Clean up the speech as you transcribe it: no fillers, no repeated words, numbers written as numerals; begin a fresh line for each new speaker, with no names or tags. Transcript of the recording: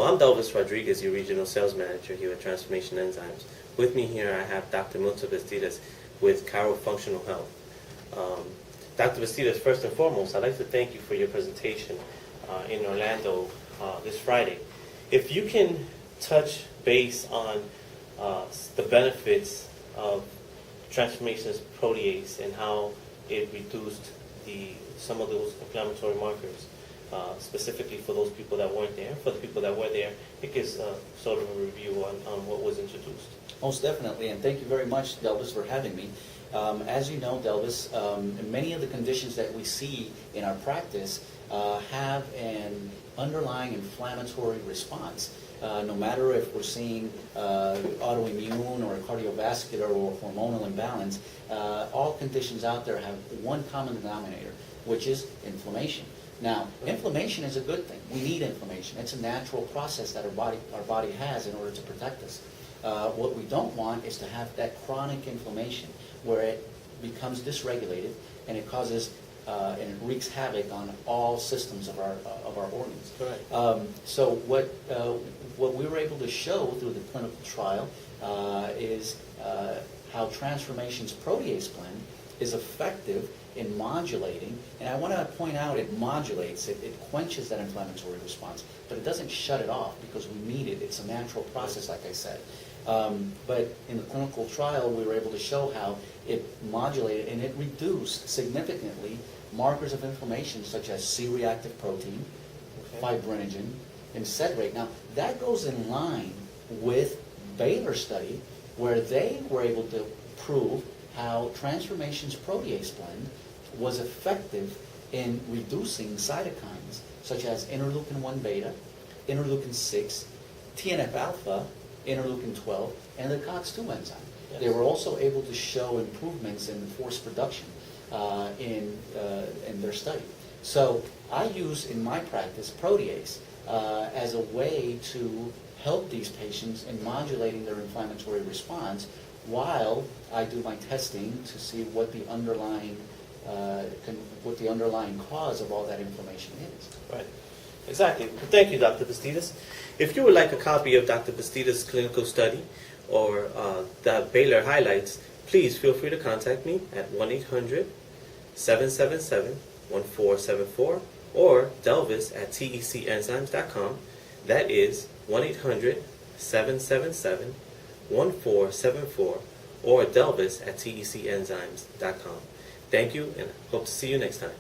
Well, I'm Delvis Rodriguez, your Regional Sales Manager here at Transformation Enzymes. With me here I have Dr. Milton Bastidas with Chirofunctional Functional Health. Dr. Bastidas, first and foremost, I'd like to thank you for your presentation in Orlando this Friday. If you can touch base on the benefits of Transformation's protease and how it reduced some of those inflammatory markers, specifically for those people that weren't there. For the people that were there, it gives sort of a review on what was introduced.
Most definitely, and thank you very much, Delvis, for having me. As you know, Delvis, many of the conditions that we see in our practice have an underlying inflammatory response. No matter if we're seeing autoimmune or cardiovascular or hormonal imbalance, all conditions out there have one common denominator, which is inflammation. Now, inflammation is a good thing. We need inflammation. It's a natural process that our body has in order to protect us. What we don't want is to have that chronic inflammation where it becomes dysregulated and it causes and it wreaks havoc on all systems of our organs.
Correct.
So what we were able to show through the clinical trial is how Transformation's protease blend is effective in modulating, and I want to point out it modulates, it quenches that inflammatory response, but it doesn't shut it off because we need it. It's a natural process, like I said. But in the clinical trial, we were able to show how it modulated and it reduced significantly markers of inflammation such as C-reactive protein, fibrinogen, and sed-rate. Now, that goes in line with Baylor study where they were able to prove how Transformation's protease blend was effective in reducing cytokines such as interleukin-1 beta, interleukin-6, TNF-alpha, interleukin-12, and the COX-2 enzyme. Yes. They were also able to show improvements in force production in their study. So I use in my practice protease as a way to help these patients in modulating their inflammatory response while I do my testing to see what the underlying cause of all that inflammation is.
Right. Exactly. Thank you, Dr. Bastidas. If you would like a copy of Dr. Bastidas' clinical study or the Baylor highlights, please feel free to contact me at 1-800-777-1474 or delvis@tecenzymes.com. That is 1-800-777-1474 or delvis@tecenzymes.com. Thank you, and hope to see you next time.